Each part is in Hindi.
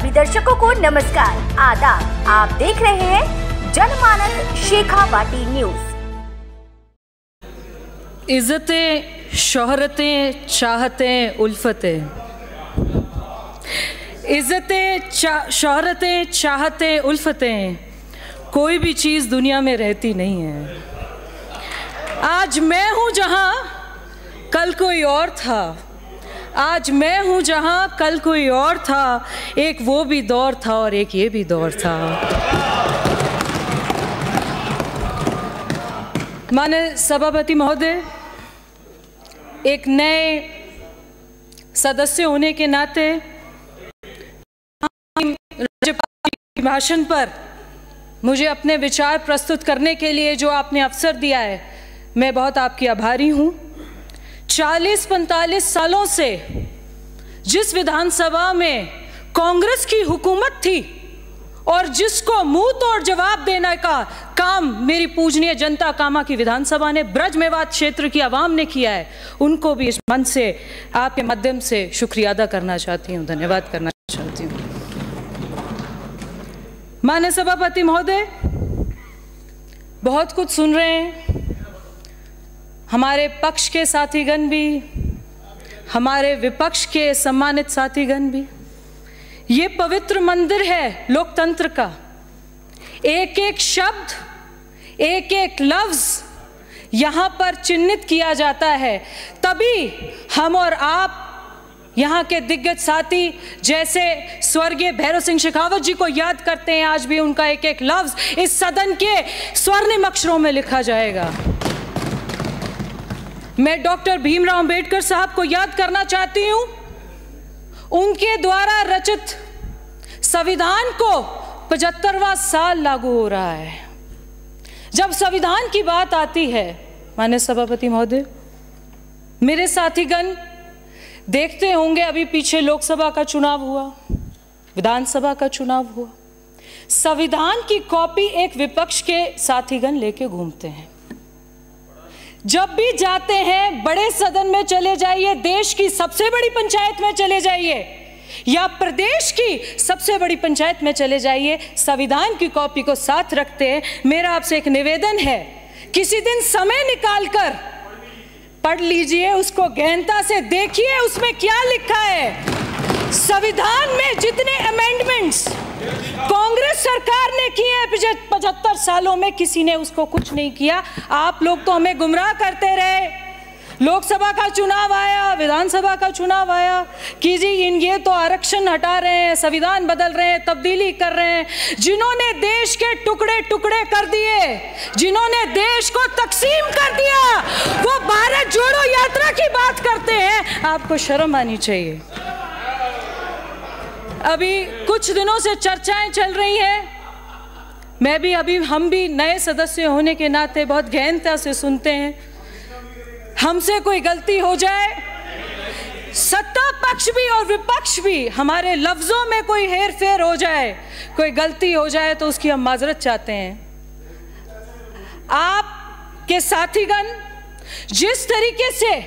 सभी दर्शकों को नमस्कार, आदाब। आप देख रहे हैं जनमानस शेखावाटी न्यूज। इज्जतें, शोहरतें, चाहतें, उल्फतें। इज्जतें, शोहरतें, चाहतें, उल्फतें, कोई भी चीज़ दुनिया में रहती नहीं है। आज मैं हूँ जहाँ कल कोई और था, आज मैं हूँ जहाँ कल कोई और था। एक वो भी दौर था और एक ये भी दौर था। माननीय सभापति महोदय, एक नए सदस्य होने के नाते राज्यपाल के भाषण पर मुझे अपने विचार प्रस्तुत करने के लिए जो आपने अवसर दिया है, मैं बहुत आपकी आभारी हूँ। 40-45 सालों से जिस विधानसभा में कांग्रेस की हुकूमत थी और जिसको मुंह तोड़ जवाब देने का काम मेरी पूजनीय जनता कामा की विधानसभा ने, ब्रज मेवात क्षेत्र की आवाम ने किया है, उनको भी इस मंच से आपके माध्यम से शुक्रिया अदा करना चाहती हूँ, धन्यवाद करना चाहती हूँ। माननीय सभापति महोदय, बहुत कुछ सुन रहे हैं, हमारे पक्ष के साथीगण भी, हमारे विपक्ष के सम्मानित साथीगण भी। ये पवित्र मंदिर है लोकतंत्र का। एक एक शब्द, एक एक लफ्ज यहाँ पर चिन्हित किया जाता है, तभी हम और आप यहाँ के दिग्गज साथी जैसे स्वर्गीय भैरव सिंह शेखावत जी को याद करते हैं। आज भी उनका एक एक लफ्ज इस सदन के स्वर्णिम अक्षरों में लिखा जाएगा। मैं डॉक्टर भीमराव अंबेडकर साहब को याद करना चाहती हूँ। उनके द्वारा रचित संविधान को 75वां साल लागू हो रहा है। जब संविधान की बात आती है, माननीय सभापति महोदय, मेरे साथीगण देखते होंगे, अभी पीछे लोकसभा का चुनाव हुआ, विधानसभा का चुनाव हुआ। संविधान की कॉपी एक विपक्ष के साथीगण लेके घूमते हैं। जब भी जाते हैं, बड़े सदन में चले जाइए, देश की सबसे बड़ी पंचायत में चले जाइए या प्रदेश की सबसे बड़ी पंचायत में चले जाइए, संविधान की कॉपी को साथ रखते हैं। मेरा आपसे एक निवेदन है, किसी दिन समय निकालकर पढ़ लीजिए, उसको गहनता से देखिए, उसमें क्या लिखा है। संविधान में जितने अमेंडमेंट्स कांग्रेस सरकार ने किए हैं 75 सालों में, किसी ने उसको कुछ नहीं किया। आप लोग तो हमें गुमराह करते रहे। लोकसभा का चुनाव आया, विधानसभा का चुनाव आया कि जी ये तो आरक्षण हटा रहे हैं, संविधान बदल रहे हैं, तब्दीली कर रहे हैं। जिन्होंने देश के टुकड़े टुकड़े कर दिए, जिन्होंने देश को तकसीम कर दिया, वो भारत जोड़ो यात्रा की बात करते हैं। आपको शर्म आनी चाहिए। अभी कुछ दिनों से चर्चाएं चल रही हैं, मैं भी हम भी नए सदस्य होने के नाते बहुत गहनता से सुनते हैं। हमसे कोई गलती हो जाए, सत्ता पक्ष भी और विपक्ष भी, हमारे लफ्जों में कोई हेर फेर हो जाए, कोई गलती हो जाए तो उसकी हम माजरत चाहते हैं। आपके साथीगण जिस तरीके से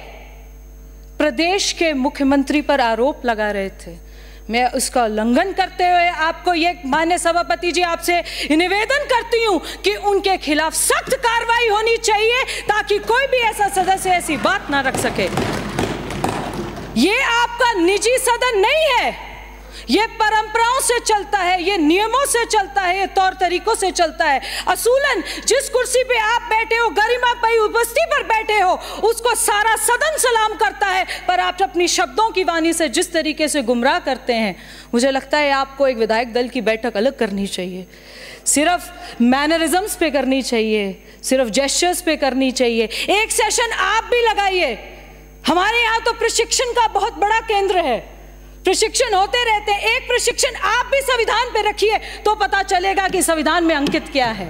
प्रदेश के मुख्यमंत्री पर आरोप लगा रहे थे, मैं उसका उल्लंघन करते हुए आपको ये माननीय सभापति जी आपसे निवेदन करती हूँ कि उनके खिलाफ सख्त कार्रवाई होनी चाहिए, ताकि कोई भी ऐसा सदस्य ऐसी बात ना रख सके। ये आपका निजी सदन नहीं है, ये परंपराओं से चलता है, ये नियमों से चलता है, ये तौर तरीकों से चलता है। असूलन जिस कुर्सी पे आप बैठे हो, गरिमा पाई उपस्थिति पर बैठे हो, उसको सारा सदन सलाम करता है, पर आप अपनी शब्दों की वाणी से जिस तरीके से गुमराह करते हैं, मुझे लगता है आपको एक विधायक दल की बैठक अलग करनी चाहिए। सिर्फ मैनरिज्म्स पे करनी चाहिए, सिर्फ जेस्चर्स पे करनी चाहिए। एक सेशन आप भी लगाइए। हमारे यहाँ तो प्रशिक्षण का बहुत बड़ा केंद्र है, प्रशिक्षण होते रहते हैं। एक प्रशिक्षण आप भी संविधान पे रखिए तो पता चलेगा कि संविधान में अंकित क्या है।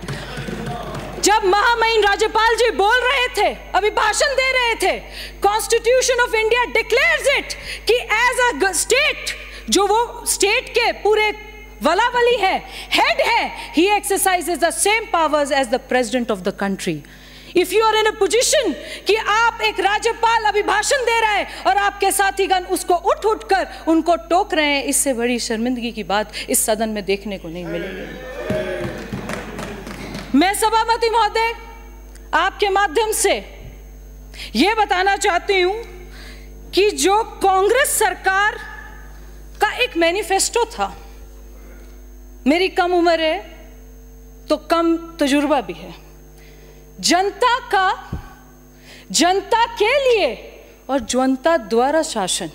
जब महामहिम राज्यपाल जी बोल रहे थे, अभी भाषण दे रहे थे, constitution of India declares it कि एज अ स्टेट, जो वो स्टेट के पूरे वलावली है, हेड है, he exercises the same powers as the president of the country. If you are in a position कि आप एक राज्यपाल अभिभाषण दे रहे हैं और आपके साथीगण उसको उठ कर उनको टोक रहे हैं, इससे बड़ी शर्मिंदगी की बात इस सदन में देखने को नहीं मिलेगी। मैं सभापति महोदय आपके माध्यम से यह बताना चाहती हूं कि जो कांग्रेस सरकार का एक मैनिफेस्टो था, मेरी कम उम्र है तो कम तजुर्बा भी है, जनता का, जनता के लिए और जनता द्वारा शासन,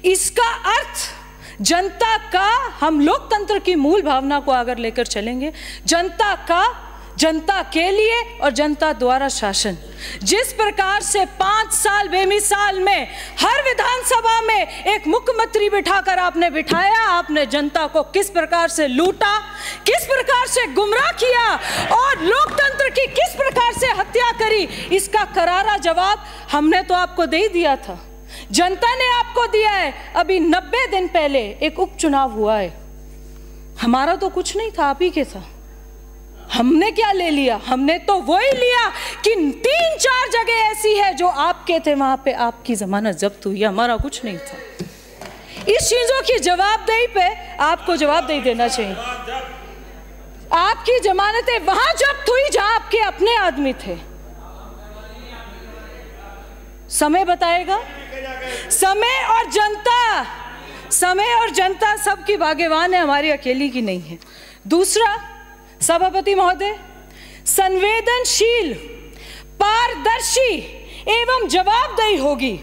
इसका अर्थ जनता का, हम लोकतंत्र की मूल भावना को अगर लेकर चलेंगे, जनता का, जनता के लिए और जनता द्वारा शासन। जिस प्रकार से 5 साल बेमिसाल में हर विधानसभा में एक मुख्यमंत्री बिठाकर आपने बिठाया, आपने जनता को किस प्रकार से लूटा, किस प्रकार से गुमराह किया और लोकतंत्र की किस प्रकार से हत्या करी, इसका करारा जवाब हमने तो आपको दे ही दिया था, जनता ने आपको दिया है। अभी 90 दिन पहले एक उपचुनाव हुआ है, हमारा तो कुछ नहीं था, आप ही के था। हमने क्या ले लिया? हमने तो वही लिया कि 3-4 जगह ऐसी है जो आपके थे, वहां पे आपकी जमानत जब्त हुई, हमारा कुछ नहीं था। इस चीजों की जवाबदेही पे आपको जवाबदेही देना चाहिए। आपकी जमानतें वहां जब्त हुई जहां आपके अपने आदमी थे। समय बताएगा, समय और जनता सबकी भाग्यवान है, हमारी अकेली की नहीं है। दूसरा, सभापति महोदय, संवेदनशील, पारदर्शी एवं जवाबदेही होगी।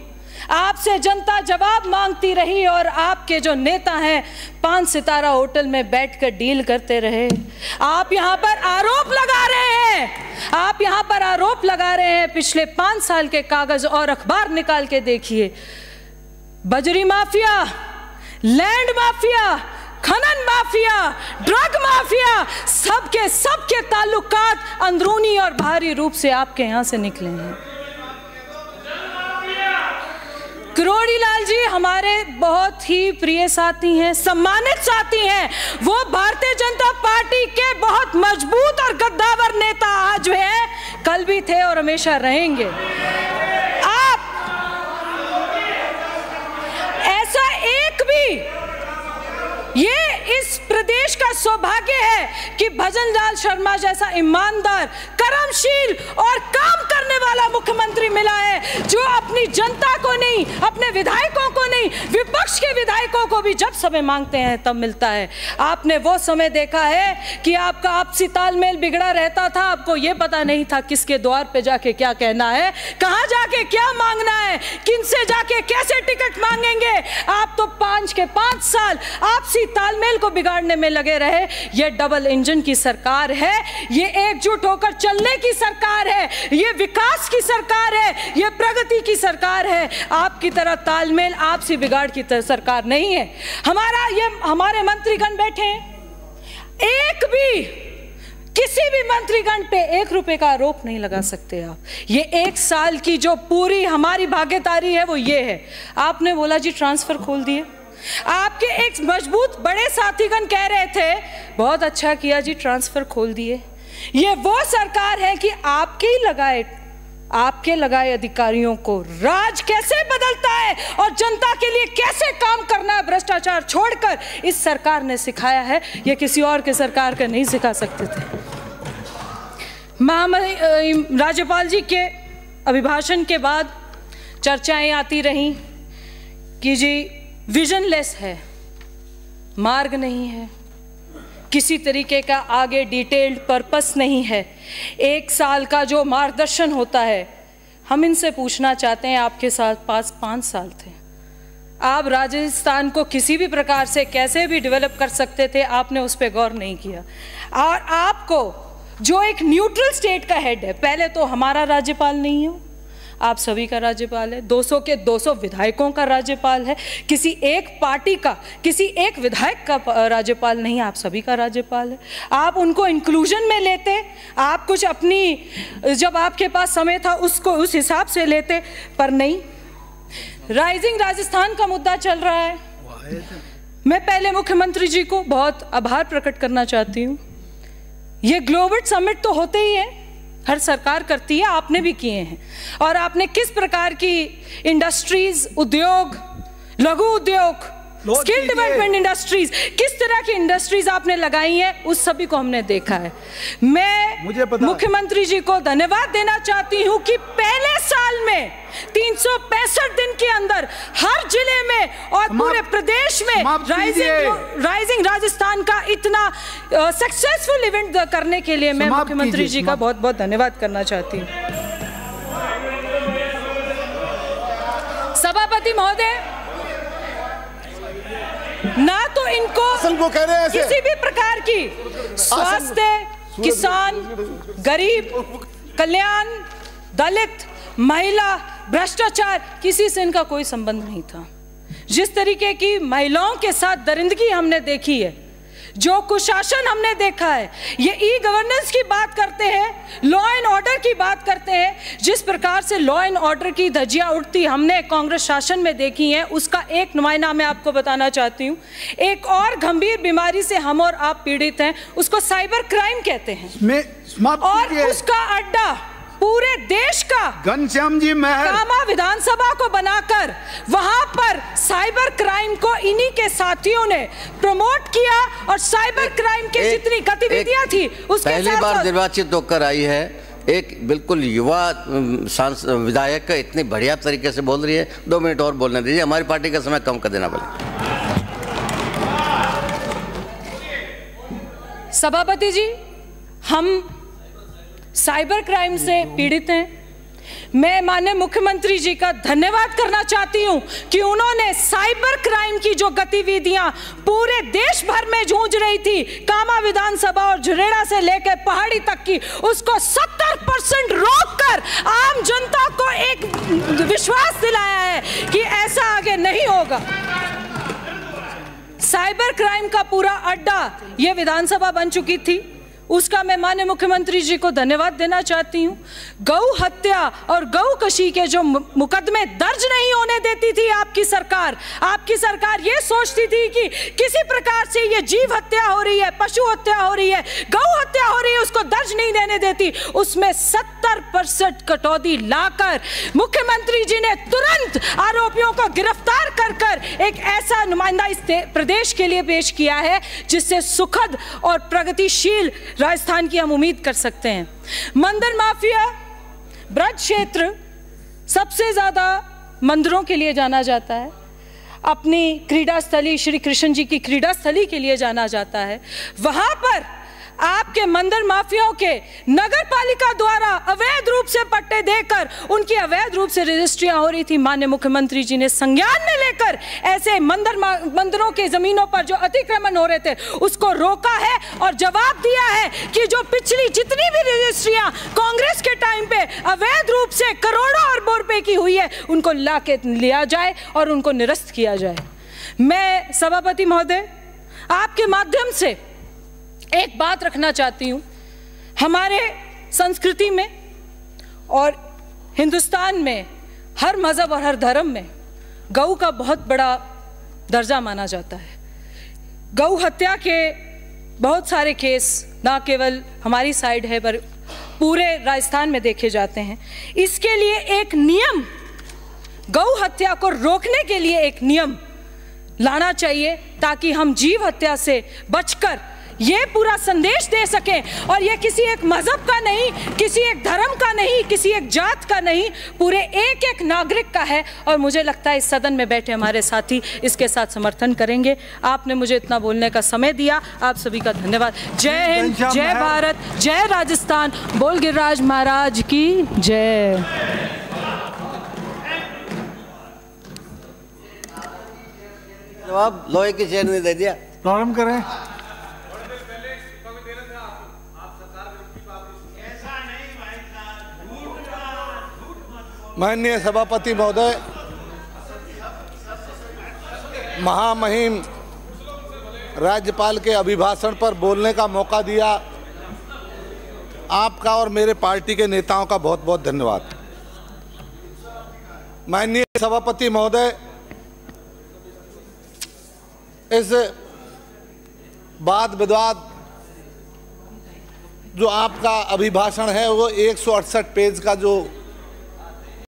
आपसे जनता जवाब मांगती रही और आपके जो नेता हैं 5 सितारा होटल में बैठकर डील करते रहे। आप यहां पर आरोप लगा रहे हैं, पिछले 5 साल के कागज और अखबार निकाल के देखिए। बजरी माफिया, लैंड माफिया, खनन माफिया, ड्रग माफिया, सबके ताल्लुकात अंदरूनी और बाहरी रूप से आपके यहां से निकले हैं। किरोड़ी लाल जी हमारे बहुत ही प्रिय साथी हैं, सम्मानित साथी हैं। वो भारतीय जनता पार्टी के बहुत मजबूत और गद्दावर नेता आज हैं, कल भी थे और हमेशा रहेंगे। आप ऐसा एक भी, ये इस प्रदेश का सौभाग्य है कि भजनलाल शर्मा जैसा ईमानदार, कर्मशील और काम करने वाला मुख्यमंत्री मिला है, जो अपनी जनता को नहीं, अपने विधायकों को नहीं, विपक्ष के विधायकों को भी जब समय मांगते हैं तब मिलता है। आपने वो समय देखा है कि आपका आपसी तालमेल बिगड़ा रहता था, आपको ये पता नहीं था किसके द्वार पे जाके क्या कहना है, कहां जाके क्या मांगना है, किनसे जाके कैसे टिकट मांगेंगे। आप तो 5 साल आपसी तालमेल को बिगाड़ने में लगे रहे। ये डबल इंजन की सरकार है, ये एकजुट होकर चलने की सरकार है, ये विकास की सरकार है, ये प्रगति की सरकार है। आपकी तरह तालमेल, आपसी बिगाड़ की तरह सरकार नहीं है। हमारे मंत्रीगण बैठे हैं, एक भी, किसी भी मंत्रीगण पे 1 रुपए का आरोप नहीं लगा सकते आप। ये 1 साल की जो पूरी हमारी भागीदारी है वो ये है। आपने बोला जी ट्रांसफर खोल दिए, आपके एक मजबूत बड़े साथीगण कह रहे थे बहुत अच्छा किया जी ट्रांसफर खोल दिए। ये वो सरकार है कि आपके लगाए अधिकारियों को राज कैसे बदलता है और जनता के लिए कैसे काम करना है, भ्रष्टाचार छोड़कर इस सरकार ने सिखाया है। ये किसी और के सरकार का नहीं सिखा सकते थे। राज्यपाल जी के अभिभाषण के बाद चर्चाएं आती रहीं कि जी विजनलेस है, मार्ग नहीं है, किसी तरीके का आगे डिटेल्ड पर्पस नहीं है, 1 साल का जो मार्गदर्शन होता है। हम इनसे पूछना चाहते हैं, आपके साथ 5 साल थे, आप राजस्थान को किसी भी प्रकार से कैसे भी डेवलप कर सकते थे, आपने उस पर गौर नहीं किया। और आपको जो एक न्यूट्रल स्टेट का हेड है, पहले तो हमारा राज्यपाल नहीं है, आप सभी का राज्यपाल है, 200 के 200 विधायकों का राज्यपाल है, किसी एक पार्टी का, किसी एक विधायक का राज्यपाल नहीं, आप सभी का राज्यपाल है। आप उनको इंक्लूजन में लेते, आप कुछ अपनी, जब आपके पास समय था उसको उस हिसाब से लेते, पर नहीं। राइजिंग राजस्थान का मुद्दा चल रहा है। मैं पहले मुख्यमंत्री जी को बहुत आभार प्रकट करना चाहती हूँ। ये ग्लोबल समिट तो होते ही है, हर सरकार करती है, आपने भी किए हैं। और आपने किस प्रकार की इंडस्ट्रीज, उद्योग, लघु उद्योग, स्किल डेवलपमेंट इंडस्ट्रीज, किस तरह की इंडस्ट्रीज आपने लगाई हैं, उस सभी को हमने देखा है। मैं मुख्यमंत्री जी को धन्यवाद देना चाहती हूं कि पहले साल में 365 दिन के अंदर हर जिले में और पूरे प्रदेश में राइजिंग राजस्थान का इतना सक्सेसफुल इवेंट करने के लिए मैं मुख्यमंत्री जी का बहुत बहुत धन्यवाद करना चाहती हूँ। सभापति महोदय, ना तो इनको किसी भी प्रकार की स्वास्थ्य, किसान, गरीब कल्याण, दलित, महिला, भ्रष्टाचार, किसी से इनका कोई संबंध नहीं था। जिस तरीके की महिलाओं के साथ दरिंदगी हमने देखी है, जो कुशासन हमने देखा है, ये ई गवर्नेंस की बात करते हैं, लॉ एंड ऑर्डर की बात करते हैं, जिस प्रकार से लॉ एंड ऑर्डर की धज्जियां उड़ती हमने कांग्रेस शासन में देखी हैं, उसका एक नुमाइंदा मैं आपको बताना चाहती हूँ। एक और गंभीर बीमारी से हम और आप पीड़ित हैं, उसको साइबर क्राइम कहते हैं, और उसका अड्डा पूरे देश का घनश्याम जी महर कामा विधानसभा को बनाकर वहां पर साइबर क्राइम को इन्हीं के साथियों ने प्रमोट किया, और साइबर क्राइम की जितनी गतिविधियां थी उसके पहली बार निर्वाचित होकर आई है, एक बिल्कुल युवा विधायक इतनी बढ़िया तरीके से बोल रही है। 2 मिनट और बोलने दीजिए, हमारी पार्टी का समय कम कर देना पड़ेगा। सभापति जी, हम साइबर क्राइम से पीड़ित हैं। मैं माननीय मुख्यमंत्री जी का धन्यवाद करना चाहती हूं कि उन्होंने साइबर क्राइम की जो गतिविधियां पूरे देश भर में जूझ रही थी, कामा विधानसभा और झुरेड़ा से लेकर पहाड़ी तक की, उसको 70% रोककर आम जनता को एक विश्वास दिलाया है कि ऐसा आगे नहीं होगा। साइबर क्राइम का पूरा अड्डा ये विधानसभा बन चुकी थी, उसका मैं माननीय मुख्यमंत्री जी को धन्यवाद देना चाहती हूँ। गौ हत्या और गौ कशी के जो मुकदमे दर्ज नहीं होने देती थी आपकी सरकार ये सोचती थी कि किसी प्रकार से ये जीव हत्या हो रही है, पशु हत्या हो रही है, गौ हत्या हो रही है, उसको दर्ज नहीं देने देती। उसमें 70% कटौती लाकर मुख्यमंत्री जी ने तुरंत आरोपियों को गिरफ्तार कर एक ऐसा नुमाइंदा इस प्रदेश के लिए पेश किया है जिससे सुखद और प्रगतिशील राजस्थान की हम उम्मीद कर सकते हैं। मंदिर माफिया, ब्रज क्षेत्र सबसे ज्यादा मंदिरों के लिए जाना जाता है, अपनी क्रीड़ा स्थली श्री कृष्ण जी की क्रीड़ा स्थली के लिए जाना जाता है। वहां पर आपके मंदिर माफियाओं के नगर पालिका द्वारा अवैध रूप से पट्टे देकर उनकी अवैध रूप से रजिस्ट्रियां हो रही थी। माननीय मुख्यमंत्री जी ने संज्ञान में लेकर ऐसे मंदिरों के जमीनों पर जो अतिक्रमण हो रहे थे उसको रोका है और जवाब दिया है कि जो पिछली जितनी भी रजिस्ट्रियां कांग्रेस के टाइम पे अवैध रूप से करोड़ों अरबों रुपए की हुई है उनको लाके लिया जाए और उनको निरस्त किया जाए। मैं सभापति महोदय आपके माध्यम से एक बात रखना चाहती हूं, हमारे संस्कृति में और हिंदुस्तान में हर मजहब और हर धर्म में गौ का बहुत बड़ा दर्जा माना जाता है। गौ हत्या के बहुत सारे केस ना केवल हमारी साइड है पर पूरे राजस्थान में देखे जाते हैं। इसके लिए एक नियम, गौ हत्या को रोकने के लिए एक नियम लाना चाहिए ताकि हम जीव हत्या से बचकर ये पूरा संदेश दे सकें। और ये किसी एक मजहब का नहीं, किसी एक धर्म का नहीं, किसी एक जात का नहीं, पूरे एक एक नागरिक का है। और मुझे लगता है इस सदन में बैठे हमारे साथी इसके साथ समर्थन करेंगे। आपने मुझे इतना बोलने का समय दिया, आप सभी का धन्यवाद। जय हिंद, जय भारत, जय राजस्थान, बोल गिरिराज महाराज की जय। जवाब लोहे की चेन ने दे दिया। प्रारंभ करें। माननीय सभापति महोदय, महामहिम राज्यपाल के अभिभाषण पर बोलने का मौका दिया, आपका और मेरे पार्टी के नेताओं का बहुत बहुत धन्यवाद। माननीय सभापति महोदय, इस वाद विवाद जो आपका अभिभाषण है वो 168 पेज का जो